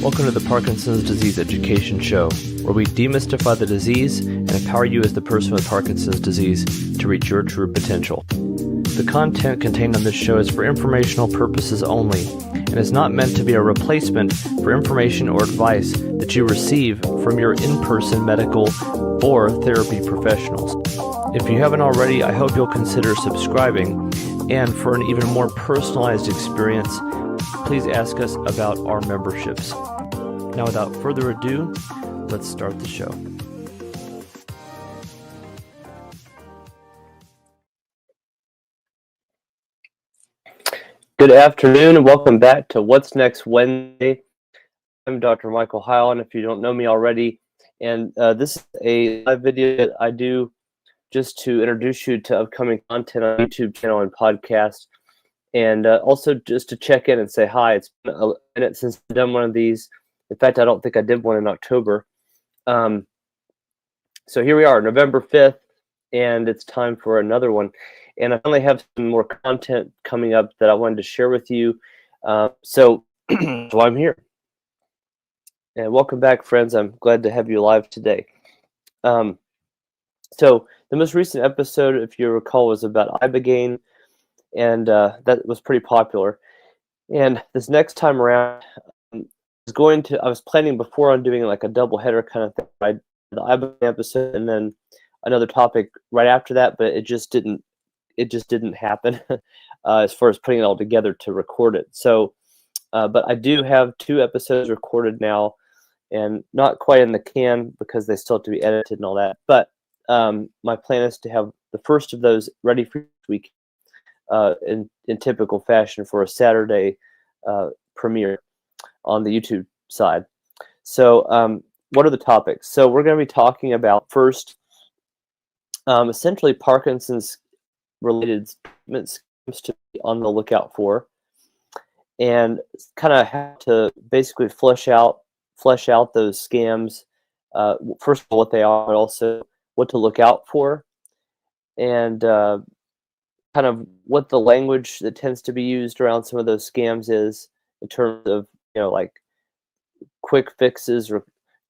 Welcome to the Parkinson's Disease Education Show, where we demystify the disease and empower you as the person with Parkinson's disease to reach your true potential. The content contained on this show is for informational purposes only and is not meant to be a replacement for information or advice that you receive from your in-person medical or therapy professionals. If you haven't already, I hope you'll consider subscribing, and for an even more personalized experience, please ask us about our memberships. Now, without further ado, let's start the show. Good afternoon and welcome back to What's Next Wednesday. I'm Dr. Michael Heil, and if you don't know me already, and this is a live video that I do just to introduce you to upcoming content on YouTube channel and podcast, and also just to check in and say hi. It's been a minute since I've done one of these. In fact, I don't think I did one in October. So here we are, November 5th, and it's time for another one. And I finally have some more content coming up that I wanted to share with you. So I'm here. And welcome back, friends. I'm glad to have you live today. So the most recent episode, if you recall, was about ibogaine, and that was pretty popular. And this next time around, I was planning before on doing like a double header kind of thing, right? The ibogaine episode and then another topic right after that, but it just didn't happen as far as putting it all together to record it. So, but I do have 2 episodes recorded now, and not quite in the can because they still have to be edited and all that. But my plan is to have the first of those ready for this week in typical fashion for a Saturday premiere on the YouTube side. So what are the topics? So we're going to be talking about first essentially Parkinson's related treatment schemes to be on the lookout for, and kind of have to basically flesh out those scams. First of all, what they are, but also what to look out for, and kind of what the language that tends to be used around some of those scams is in terms of, like quick fixes or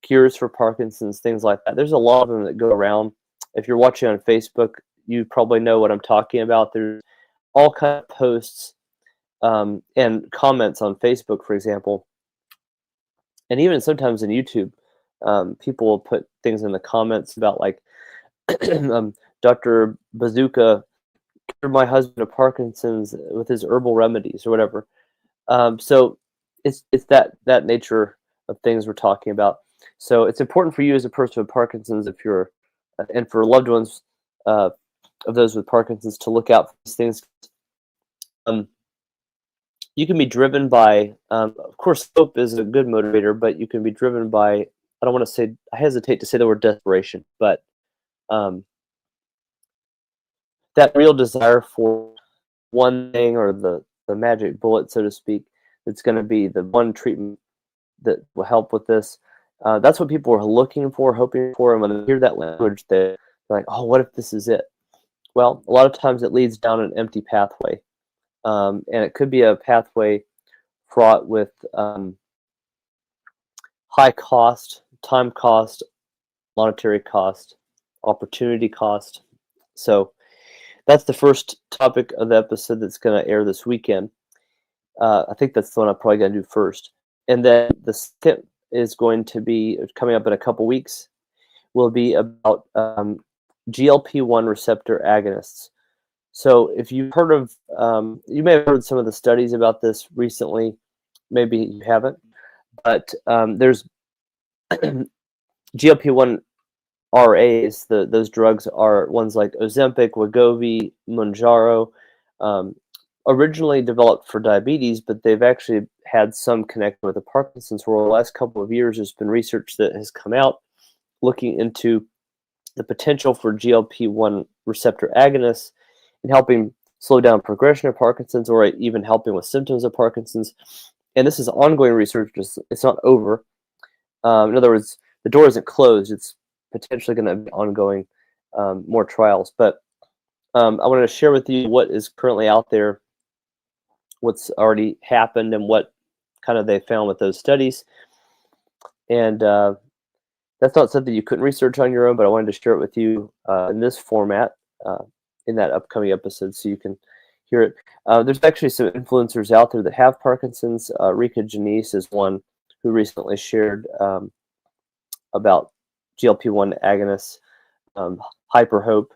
cures for Parkinson's, things like that. There's a lot of them that go around. If you're watching on Facebook, you probably know what I'm talking about. There's all kinds of posts and comments on Facebook, for example, and even sometimes in YouTube. People will put things in the comments about like, Dr. Bazooka cured my husband of Parkinson's with his herbal remedies or whatever. So it's that nature of things we're talking about. So it's important for you as a person with Parkinson's, if you're, and for loved ones of those with Parkinson's, to look out for these things. You can be driven by, of course, hope is a good motivator, but you can be driven by, I hesitate to say the word desperation, but that real desire for one thing, or the magic bullet, so to speak, that's going to be the one treatment that will help with this. That's what people are looking for, hoping for, and when they hear that language, they're like, oh, what if this is it? Well, a lot of times it leads down an empty pathway, and it could be a pathway fraught with high cost, time cost, monetary cost, opportunity cost. So that's the first topic of the episode that's going to air this weekend. I think that's the one I'm probably going to do first. And then the second is going to be coming up in a couple weeks, will be about GLP-1 receptor agonists. So if you've heard of, you may have heard some of the studies about this recently, maybe you haven't, but there's GLP-1 RAs, those drugs are ones like Ozempic, Wegovy, Mounjaro, originally developed for diabetes, but they've actually had some connection with the Parkinson's world. The last couple of years, there's been research that has come out looking into the potential for GLP-1 receptor agonists in helping slow down progression of Parkinson's, or even helping with symptoms of Parkinson's. And this is ongoing research. It's not over. In other words, the door isn't closed. It's potentially going to be ongoing, more trials. But I wanted to share with you what is currently out there, what's already happened, and what kind of they found with those studies. And that's not something you couldn't research on your own, but I wanted to share it with you in this format in that upcoming episode so you can hear it. There's actually some influencers out there that have Parkinson's. Rika Janice is one who recently shared about GLP-1 agonists, Hyper Hope.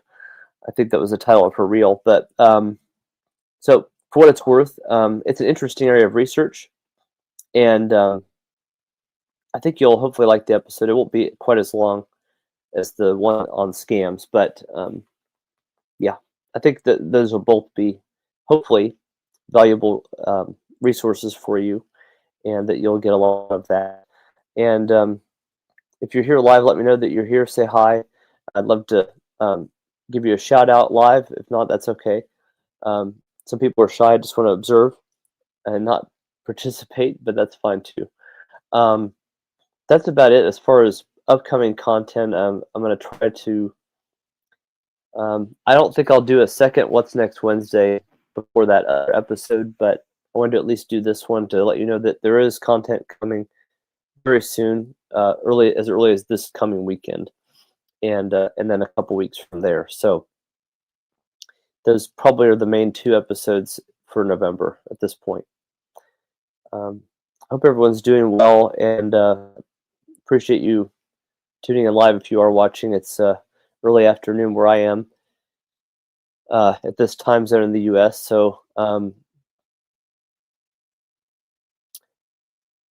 I think that was the title of her reel. But so for what it's worth, it's an interesting area of research. And I think you'll hopefully like the episode. It won't be quite as long as the one on scams, but yeah, I think that those will both be hopefully valuable resources for you, and that you'll get a lot of that. And if you're here live, let me know that you're here. Say hi. I'd love to give you a shout out live. If not, that's okay. Some people are shy, just want to observe and not participate, but that's fine too. That's about it as far as upcoming content. I'm going to try to. I don't think I'll do a second What's Next Wednesday before that episode, but I wanted to at least do this one to let you know that there is content coming very soon, as early as this coming weekend, and then a couple weeks from there. So those probably are the main 2 episodes for November at this point. Hope everyone's doing well, and appreciate you tuning in live if you are watching. It's early afternoon where I am at this time zone in the U.S. So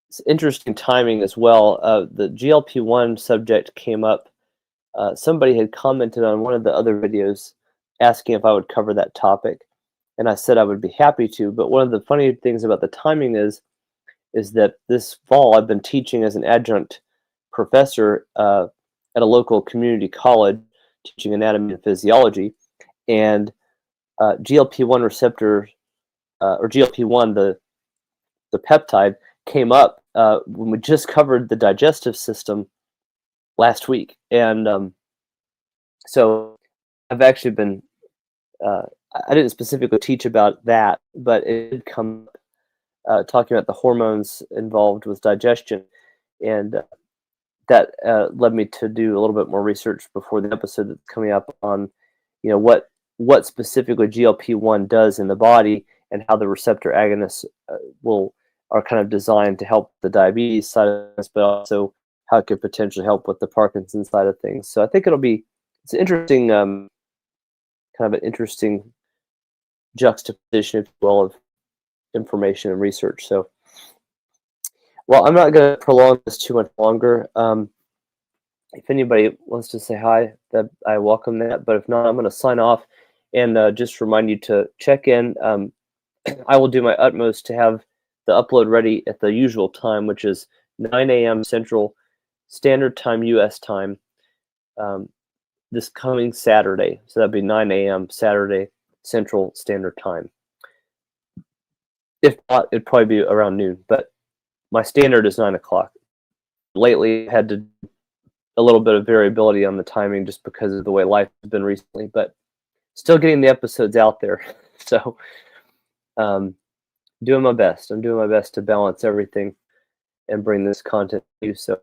it's interesting timing as well. The GLP-1 subject came up. Somebody had commented on one of the other videos asking if I would cover that topic, and I said I would be happy to. But one of the funny things about the timing is that this fall I've been teaching as an adjunct professor at a local community college, teaching anatomy and physiology, and GLP-1 receptor or GLP-1, the peptide, came up when we just covered the digestive system last week, and so I've actually been. I didn't specifically teach about that, but it did come talking about the hormones involved with digestion, and that led me to do a little bit more research before the episode that's coming up on, what specifically GLP-1 does in the body and how the receptor agonists are kind of designed to help the diabetes side of this, but also how it could potentially help with the Parkinson side of things. So I think it's an interesting, kind of an interesting juxtaposition, if you will, of information and research. So, well, I'm not going to prolong this too much longer. If anybody wants to say hi, that I welcome that. But if not, I'm going to sign off and just remind you to check in. I will do my utmost to have the upload ready at the usual time, which is 9 a.m. Central Standard Time, U.S. time, this coming Saturday. So that'd be 9 a.m. Saturday Central Standard Time. If not, it'd probably be around noon, but my standard is 9 o'clock. Lately, I had to a little bit of variability on the timing just because of the way life has been recently, but still getting the episodes out there. So doing my best. I'm doing my best to balance everything and bring this content to you. So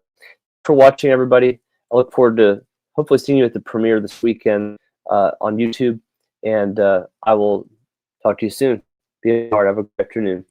for watching, everybody. I look forward to hopefully seeing you at the premiere this weekend on YouTube, and I will talk to you soon. Be smart. Have a good afternoon.